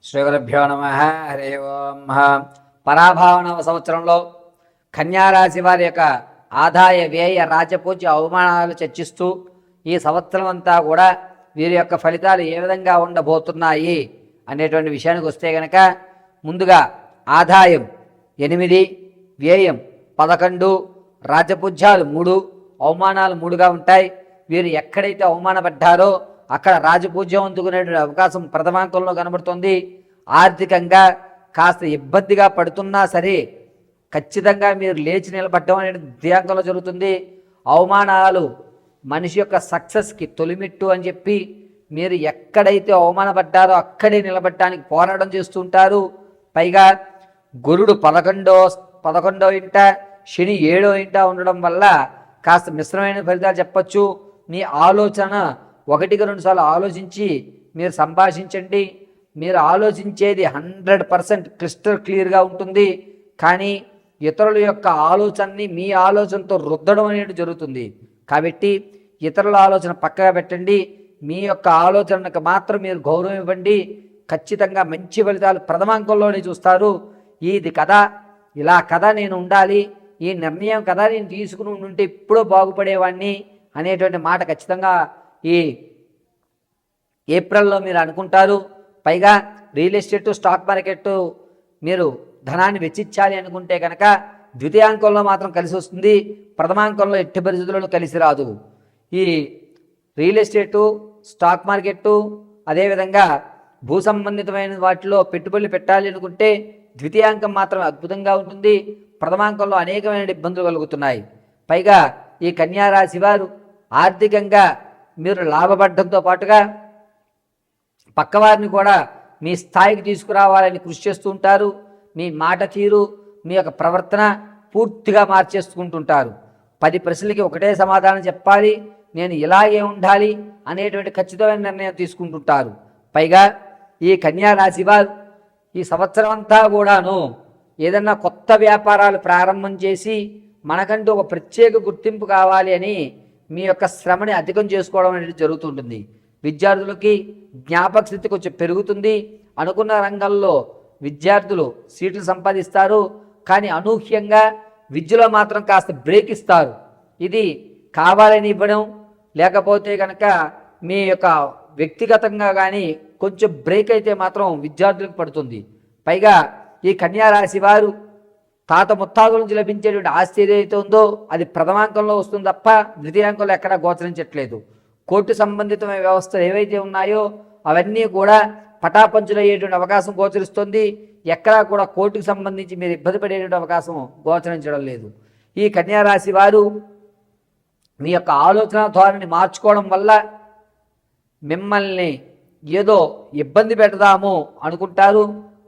శ్రీగురుభ్యో నమ. హరి ఓం. పరాభావనవ సంవత్సరంలో కన్యారాశి వారి యొక్క ఆదాయ వ్యయ రాజపూజ్య అవమానాలు చర్చిస్తూ ఈ సంవత్సరం అంతా కూడా వీరి యొక్క ఫలితాలు ఏ విధంగా ఉండబోతున్నాయి అనేటువంటి విషయానికి వస్తే కనుక, ముందుగా ఆదాయం 8, వ్యయం 11, రాజపూజ్యాలు 3, అవమానాలు 3గా ఉంటాయి. వీరు ఎక్కడైతే అవమానపడ్డారో అక్కడ రాజపూజ్యం అందుకునేటువంటి అవకాశం ప్రథమాంకంలో కనబడుతుంది. ఆర్థికంగా కాస్త ఇబ్బందిగా పడుతున్నా సరే ఖచ్చితంగా మీరు లేచి నిలబడడం అనేది ద్వియాంకంలో జరుగుతుంది. అవమానాలు మనిషి యొక్క సక్సెస్కి తొలిమెట్టు అని చెప్పి మీరు ఎక్కడైతే అవమానపడ్డారో అక్కడే నిలబడటానికి పోరాటం చేస్తుంటారు. పైగా గురుడు 11వ ఇంట, శని 7వ ఇంట ఉండడం వల్ల కాస్త మిశ్రమైన ఫలితాలు చెప్పచ్చు. మీ ఆలోచన 1-2 సార్లు ఆలోచించి మీరు సంభాషించండి. మీరు ఆలోచించేది 100% క్రిస్టల్ క్లియర్గా ఉంటుంది. కానీ ఇతరుల యొక్క ఆలోచనని మీ ఆలోచనతో రుద్దడం అనేది జరుగుతుంది. కాబట్టి ఇతరుల ఆలోచన పక్కగా పెట్టండి. మీ యొక్క ఆలోచనకు మాత్రం మీరు గౌరవం ఇవ్వండి. ఖచ్చితంగా మంచి ఫలితాలు ప్రథమాంకంలోనే చూస్తారు. ఇది కదా, ఇలా కదా నేను ఉండాలి, ఈ నిర్ణయం కదా నేను తీసుకుని ఉంటే ఎప్పుడో బాగుపడేవాడిని అనేటువంటి మాట ఖచ్చితంగా ఈ ఏప్రిల్లో మీరు అనుకుంటారు. పైగా రియల్ ఎస్టేట్, స్టాక్ మార్కెట్ మీరు ధనాన్ని వెచ్చించాలి అనుకుంటే కనుక ద్వితీయాంకంలో మాత్రం కలిసి వస్తుంది. ప్రథమాంకంలో ఎట్టి పరిస్థితుల్లో కలిసి రాదు. ఈ రియల్ ఎస్టేటు, స్టాక్ మార్కెట్టు, అదేవిధంగా భూ సంబంధితమైన వాటిలో పెట్టుబడులు పెట్టాలి అనుకుంటే ద్వితీయాంకం మాత్రం అద్భుతంగా ఉంటుంది. ప్రథమాంకంలో అనేకమైన ఇబ్బందులు కలుగుతున్నాయి. పైగా ఈ కన్యారాశి వారు ఆర్థికంగా మీరు లాభపడడంతో పాటుగా పక్కవారిని కూడా మీ స్థాయికి తీసుకురావాలని కృషి చేస్తూ ఉంటారు. మీ మాట తీరు, మీ యొక్క ప్రవర్తన పూర్తిగా మార్చేసుకుంటుంటారు. 10 ప్రశ్నలకి ఒకటే సమాధానం చెప్పాలి, నేను ఇలాగే ఉండాలి అనేటువంటి ఖచ్చితమైన నిర్ణయం తీసుకుంటుంటారు. పైగా ఈ కన్యారాశి వారు ఈ సంవత్సరం అంతా కూడాను ఏదన్నా కొత్త వ్యాపారాలు ప్రారంభం చేసి మనకంటూ ఒక ప్రత్యేక గుర్తింపు కావాలి అని మీ యొక్క శ్రమని అధికం చేసుకోవడం అనేది జరుగుతుంటుంది. విద్యార్థులకి జ్ఞాపక స్థితి కొంచెం పెరుగుతుంది. అనుకున్న రంగంలో విద్యార్థులు సీట్లు సంపాదిస్తారు. కానీ అనూహ్యంగా విద్యలో మాత్రం కాస్త బ్రేక్ ఇస్తారు. ఇది కావాలని ఇవ్వడం, లేకపోతే కనుక మీ యొక్క వ్యక్తిగతంగా కానీ కొంచెం బ్రేక్ అయితే మాత్రం విద్యార్థులకు పడుతుంది. పైగా ఈ కన్యారాశి వారు తాత ముత్తాతల నుంచి లభించేటువంటి ఆస్తి ఏదైతే ఉందో అది ప్రథమాంకంలో వస్తుంది తప్ప ద్వితీయాంకంలో ఎక్కడా గోచరించట్లేదు. కోర్టు సంబంధితమైన వ్యవస్థలు ఏవైతే ఉన్నాయో అవన్నీ కూడా పటాపంచులయ్యేటువంటి అవకాశం గోచరిస్తుంది. ఎక్కడా కూడా కోర్టుకు సంబంధించి మీరు ఇబ్బంది పడేటువంటి అవకాశం గోచరించడం లేదు. ఈ కన్యారాశి వారు మీ యొక్క ఆలోచన ధోరణిని మార్చుకోవడం వల్ల మిమ్మల్ని ఏదో ఇబ్బంది పెడదాము అనుకుంటారు.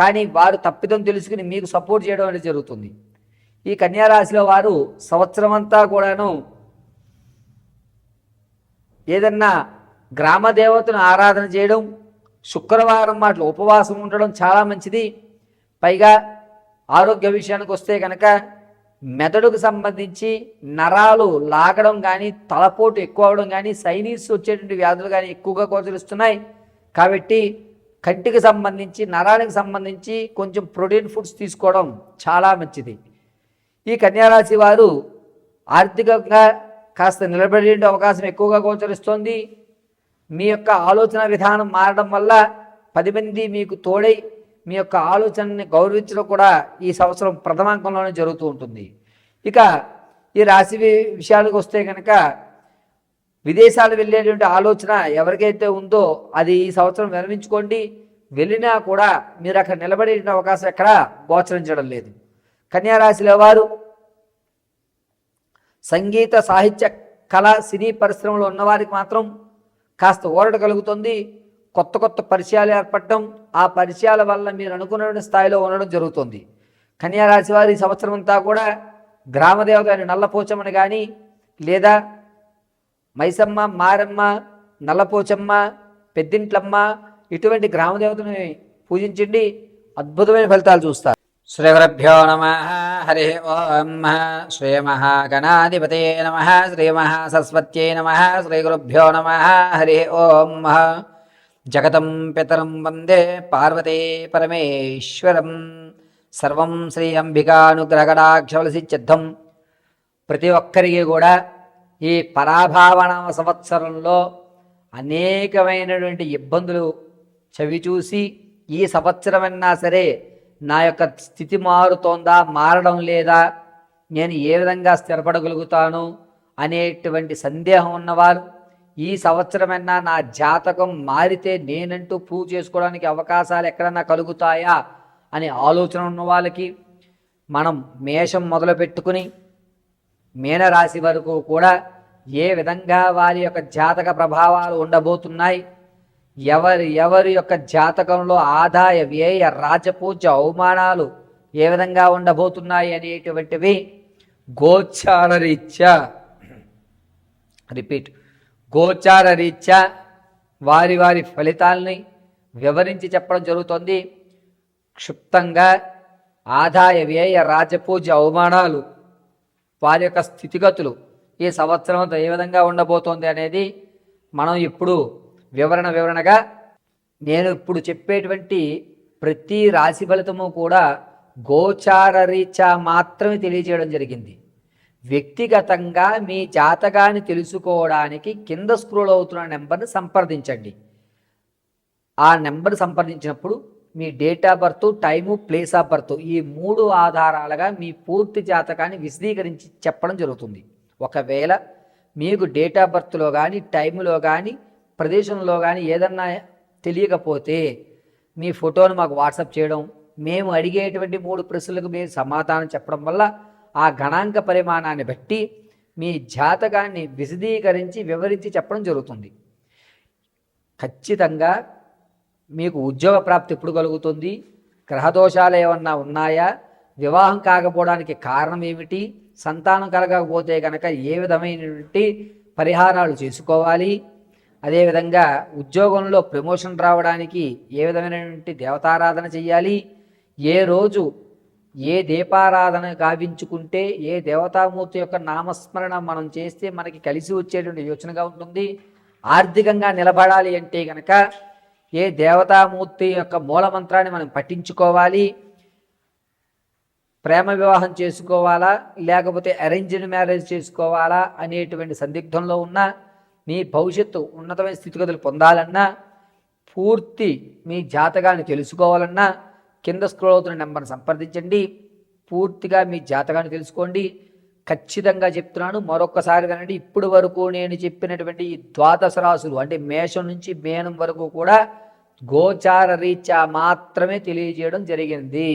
కానీ వారు తప్పిదం తెలుసుకుని మీకు సపోర్ట్ చేయడం అనేది జరుగుతుంది. ఈ కన్యారాశిలో వారు సంవత్సరం అంతా కూడాను ఏదన్నా గ్రామ దేవతను ఆరాధన చేయడం, శుక్రవారం మాటలు ఉపవాసం ఉండడం చాలా మంచిది. పైగా ఆరోగ్య విషయానికి వస్తే కనుక మెదడుకు సంబంధించి నరాలు లాగడం కానీ, తలపోటు ఎక్కువ అవడం కానీ, సైనస్ వచ్చేటువంటి వ్యాధులు కానీ ఎక్కువగా గోచరిస్తున్నాయి. కాబట్టి కంటికి సంబంధించి, నరానికి సంబంధించి కొంచెం ప్రోటీన్ ఫుడ్స్ తీసుకోవడం చాలా మంచిది. ఈ కన్యారాశి వారు ఆర్థికంగా కాస్త నిలబడే అవకాశం ఎక్కువగా గోచరిస్తోంది. మీ యొక్క ఆలోచన విధానం మారడం వల్ల 10 మంది మీకు తోడై మీ యొక్క ఆలోచనని గౌరవించడం కూడా ఈ సంవత్సరం ప్రథమాంకంలోనే జరుగుతూ ఉంటుంది. ఇక ఈ రాశి విషయాలకు వస్తే కనుక విదేశాలు వెళ్ళేటువంటి ఆలోచన ఎవరికైతే ఉందో అది ఈ సంవత్సరం విరమించుకోండి. వెళ్ళినా కూడా మీరు అక్కడ నిలబడే అవకాశం ఎక్కడా గోచరించడం లేదు. కన్యారాశిలో వారు సంగీత, సాహిత్య, కళ, సినీ పరిశ్రమలో ఉన్నవారికి మాత్రం కాస్త ఊరట కలుగుతుంది. కొత్త కొత్త పరిచయాలు ఏర్పడటం, ఆ పరిచయాల వల్ల మీరు అనుకున్న స్థాయిలో ఉండడం జరుగుతుంది. కన్యారాశి వారి సంవత్సరం అంతా కూడా గ్రామదేవత అని నల్లపోచమ్మని కానీ, లేదా మైసమ్మ, మారమ్మ, నల్లపోచమ్మ, పెద్దింట్లమ్మ ఇటువంటి గ్రామదేవతని పూజించండి. అద్భుతమైన ఫలితాలు చూస్తారు. శ్రీగురుభ్యో నమ. హరి ఓం. శ్రీ మహాగణాధిపతయే నమ. శ్రీ మహాసరస్వత్యై నమ. శ్రీగురుభ్యో నమ. హరి ఓం. జగతం పితరం వందే పార్వతే పరమేశ్వరం. సర్వం శ్రీ అంబికానుగ్రహకటాక్షవలసిద్ధం. ప్రతి ఒక్కరికి కూడా ఈ పరాభావన సంవత్సరంలో అనేకమైనటువంటి ఇబ్బందులు చవిచూసి ఈ సంవత్సరమన్నా సరే నా యొక్క స్థితి మారుతోందా, మారడం లేదా, నేను ఏ విధంగా స్థిరపడగలుగుతాను అనేటువంటి సందేహం ఉన్నవారు, ఈ సంవత్సరమైనా నా జాతకం మారితే నేనంటూ ప్రూవ్ చేసుకోవడానికి అవకాశాలు ఎక్కడన్నా కలుగుతాయా అనే ఆలోచన ఉన్న వాళ్ళకి మనం మేషం మొదలు పెట్టుకుని మీనరాశి వరకు కూడా ఏ విధంగా వారి యొక్క జాతక ప్రభావాలు ఉండబోతున్నాయి, ఎవరి యొక్క జాతకంలో ఆదాయ వ్యయ రాజపూజ అవమానాలు ఏ విధంగా ఉండబోతున్నాయి అనేటువంటివి గోచారరీత్యా గోచారరీత్యా వారి వారి ఫలితాలని వివరించి చెప్పడం జరుగుతుంది. క్షుప్తంగా ఆదాయ వ్యయ రాజపూజ అవమానాలు వారి యొక్క స్థితిగతులు ఈ సంవత్సరంతో ఏ విధంగా ఉండబోతోంది అనేది మనం ఇప్పుడు వివరణగా నేను ఇప్పుడు చెప్పేటువంటి ప్రతి రాశి ఫలితము కూడా గోచారరీత్యా మాత్రమే తెలియజేయడం జరిగింది. వ్యక్తిగతంగా మీ జాతకాన్ని తెలుసుకోవడానికి కింద స్క్రోల్ అవుతున్న నెంబర్ని సంప్రదించండి. ఆ నెంబర్ సంప్రదించినప్పుడు మీ date of birth, time, place of birth ఈ 3 ఆధారాలుగా మీ పూర్తి జాతకాన్ని విశదీకరించి చెప్పడం జరుగుతుంది. ఒకవేళ మీకు డేట్ ఆఫ్ బర్త్లో కానీ, టైములో కానీ, ప్రదేశంలో కానీ ఏదన్నా తెలియకపోతే మీ ఫోటోను మాకు వాట్సాప్ చేయడం, మేము అడిగేటువంటి 3 ప్రశ్నలకు మీరు సమాధానం చెప్పడం వల్ల ఆ గణాంక పరిమాణాన్ని బట్టి మీ జాతకాన్ని విశదీకరించి వివరించి చెప్పడం జరుగుతుంది. ఖచ్చితంగా మీకు ఉద్యోగ ప్రాప్తి ఎప్పుడు కలుగుతుంది, గ్రహదోషాలు ఏమన్నా ఉన్నాయా, వివాహం కాకపోవడానికి కారణం ఏమిటి, సంతానం కలగకపోతే కనుక ఏ విధమైనటువంటి పరిహారాలు చేసుకోవాలి, అదేవిధంగా ఉద్యోగంలో ప్రమోషన్ రావడానికి ఏ విధమైనటువంటి దేవతారాధన చేయాలి, ఏ రోజు ఏ దీపారాధన గావించుకుంటే ఏ దేవతామూర్తి యొక్క నామస్మరణ మనం చేస్తే మనకి కలిసి వచ్చేటువంటి యోచనగా ఉంటుంది, ఆర్థికంగా నిలబడాలి అంటే కనుక ఏ దేవతామూర్తి యొక్క మూలమంత్రాన్ని మనం పఠించుకోవాలి, ప్రేమ వివాహం చేసుకోవాలా లేకపోతే అరేంజ్డ్ మ్యారేజ్ చేసుకోవాలా అనేటువంటి సందిగ్ధంలో ఉన్న మీ భవిష్యత్తు ఉన్నతమైన స్థితిగతులు పొందాలన్నా, పూర్తి మీ జాతకాన్ని తెలుసుకోవాలన్నా కింద స్క్రోల్ అవుతున్న నెంబర్ని సంప్రదించండి. పూర్తిగా మీ జాతకాన్ని తెలుసుకోండి. ఖచ్చితంగా చెప్తున్నాను, మరొక్కసారి కనండి. ఇప్పుడు వరకు నేను చెప్పినటువంటి ఈ ద్వాదశ రాశులు అంటే మేషం నుంచి మేనం వరకు కూడా గోచార రీత్యా మాత్రమే తెలియజేయడం జరిగింది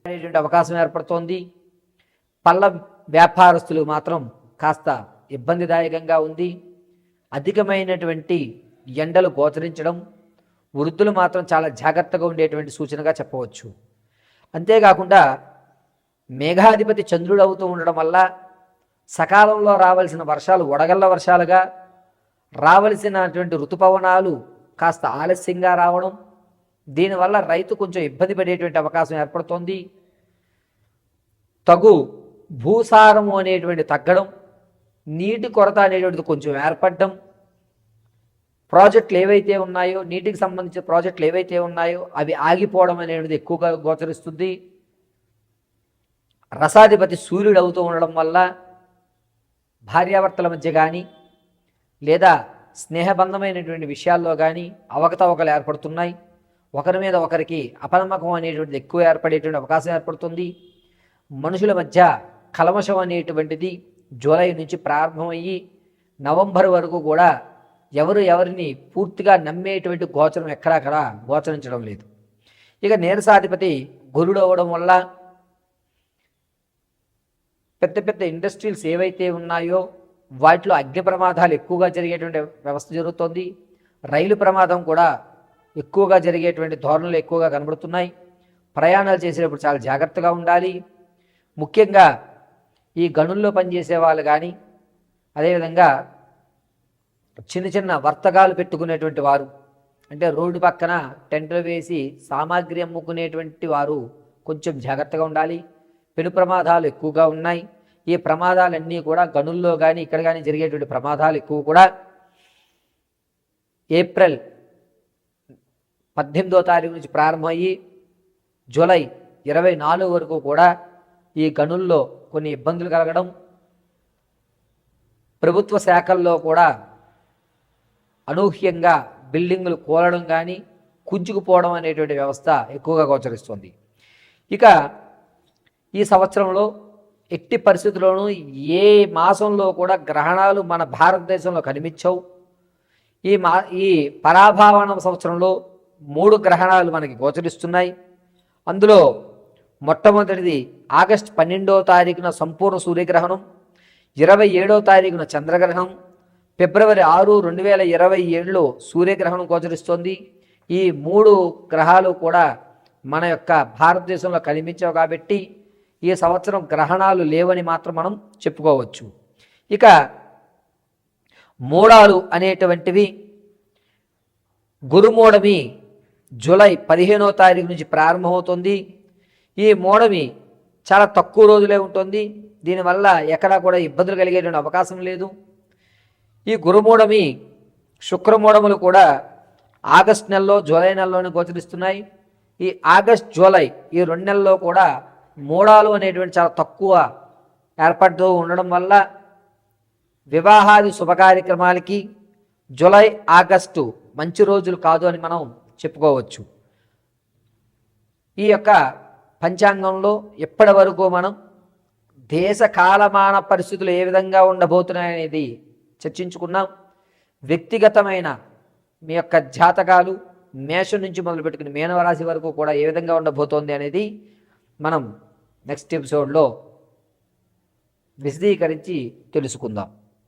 అనేటువంటి అవకాశం ఏర్పడుతోంది. పళ్ళ వ్యాపారస్తులు మాత్రం కాస్త ఇబ్బందిదాయకంగా ఉంది. అధికమైనటువంటి ఎండలు గోచరించడం, వృద్ధులు మాత్రం చాలా జాగ్రత్తగా ఉండేటువంటి సూచనగా చెప్పవచ్చు. అంతేకాకుండా మేఘాధిపతి చంద్రుడు అవుతూ ఉండడం వల్ల సకాలంలో రావాల్సిన వర్షాలు వడగళ్ళ వర్షాలుగా, రావలసినటువంటి ఋతుపవనాలు కాస్త ఆలస్యంగా రావడం, దీనివల్ల రైతు కొంచెం ఇబ్బంది పడేటువంటి అవకాశం ఏర్పడుతోంది. తగు భూసారము అనేటువంటి తగ్గడం, నీటి కొరత అనేటువంటిది కొంచెం ఏర్పడడం, ప్రాజెక్టులు ఏవైతే ఉన్నాయో నీటికి సంబంధించిన ప్రాజెక్టులు ఏవైతే ఉన్నాయో అవి ఆగిపోవడం అనేటువంటిది ఎక్కువగా గోచరిస్తుంది. రసాధిపతి సూర్యుడు అవుతూ ఉండడం వల్ల భార్యాభర్తల మధ్య కానీ లేదా స్నేహబంధమైనటువంటి విషయాల్లో కానీ అవకతవకలు ఏర్పడుతున్నాయి. ఒకరి మీద ఒకరికి అపనమ్మకం అనేటువంటిది ఎక్కువ ఏర్పడేటువంటి అవకాశం ఏర్పడుతుంది. మనుషుల మధ్య కల్మషం అనేటువంటిది జూలై నుంచి ప్రారంభమయ్యి నవంబర్ వరకు కూడా ఎవరిని పూర్తిగా నమ్మేటువంటి గోచరం ఎక్కడక్కడ గోచరించడం లేదు. ఇక నీరసాధిపతి గురుడు అవ్వడం వల్ల పెద్ద పెద్ద ఇండస్ట్రీస్ ఏవైతే ఉన్నాయో వాటిలో అగ్ని ప్రమాదాలు ఎక్కువగా జరిగేటువంటి వ్యవస్థ జరుగుతోంది. రైలు ప్రమాదం కూడా ఎక్కువగా జరిగేటువంటి ధోరణులు ఎక్కువగా కనబడుతున్నాయి. ప్రయాణాలు చేసేటప్పుడు చాలా జాగ్రత్తగా ఉండాలి. ముఖ్యంగా ఈ గనుల్లో పనిచేసే వాళ్ళు కానీ, అదేవిధంగా చిన్న చిన్న వర్తకాలు పెట్టుకునేటువంటి వారు, అంటే రోడ్డు పక్కన టెంట్లు వేసి సామాగ్రి అమ్ముకునేటువంటి వారు కొంచెం జాగ్రత్తగా ఉండాలి. పెను ప్రమాదాలు ఎక్కువగా ఉన్నాయి. ఈ ప్రమాదాలన్నీ కూడా గనుల్లో కానీ ఇక్కడ కానీ జరిగేటువంటి ప్రమాదాలు ఎక్కువ కూడా ఏప్రిల్ 18వ తారీఖు నుంచి ప్రారంభమయ్యి జూలై 24 వరకు కూడా ఈ గనుల్లో కొన్ని ఇబ్బందులు కలగడం, ప్రభుత్వ శాఖల్లో కూడా అనూహ్యంగా బిల్డింగులు కూలడం కానీ కుంచుకుపోవడం అనేటువంటి వ్యవస్థ ఎక్కువగా గోచరిస్తుంది. ఇక ఈ సంవత్సరంలో ఎట్టి పరిస్థితుల్లోనూ ఏ మాసంలో కూడా గ్రహణాలు మన భారతదేశంలో కనిపించవు. ఈ పరాభావన సంవత్సరంలో 3 గ్రహణాలు మనకి గోచరిస్తున్నాయి. అందులో మొట్టమొదటిది ఆగస్టు 12వ తారీఖున సంపూర్ణ సూర్యగ్రహణం, 27వ తారీఖున చంద్రగ్రహణం, ఫిబ్రవరి 6, 2027లో సూర్యగ్రహణం గోచరిస్తోంది. ఈ 3 గ్రహాలు కూడా మన యొక్క భారతదేశంలో కనిపించవు కాబట్టి ఈ సంవత్సరం గ్రహణాలు లేవని మాత్రం మనం చెప్పుకోవచ్చు. ఇక మూడాలు అనేటువంటివి గురుమూఢమి జూలై 15వ తారీఖు నుంచి ప్రారంభమవుతుంది. ఈ మూఢమి చాలా తక్కువ రోజులే ఉంటుంది. దీనివల్ల ఎక్కడా కూడా ఇబ్బందులు కలిగేటువంటి అవకాశం లేదు. ఈ గురుమూఢమి శుక్రమూఢములు కూడా ఆగస్టు నెలలో జూలై నెలలోనే గోచరిస్తున్నాయి. ఈ ఆగస్ట్ జూలై ఈ 2 నెలల్లో కూడా మూడాలు అనేటువంటి చాలా తక్కువ ఏర్పడుతూ ఉండడం వల్ల వివాహాది శుభకార్యక్రమాలకి జూలై ఆగస్టు మంచి రోజులు కాదు అని మనం చెప్పుకోవచ్చు. ఈ యొక్క పంచాంగంలో ఇప్పటి వరకు మనం దేశ కాలమాన పరిస్థితులు ఏ విధంగా ఉండబోతున్నాయనేది చర్చించుకున్నాం. వ్యక్తిగతమైన మీ యొక్క జాతకాలు మేషం నుంచి మొదలుపెట్టుకుని మీనరాశి వరకు కూడా ఏ విధంగా ఉండబోతోంది అనేది మనం నెక్స్ట్ ఎపిసోడ్లో విశదీకరించి తెలుసుకుందాం.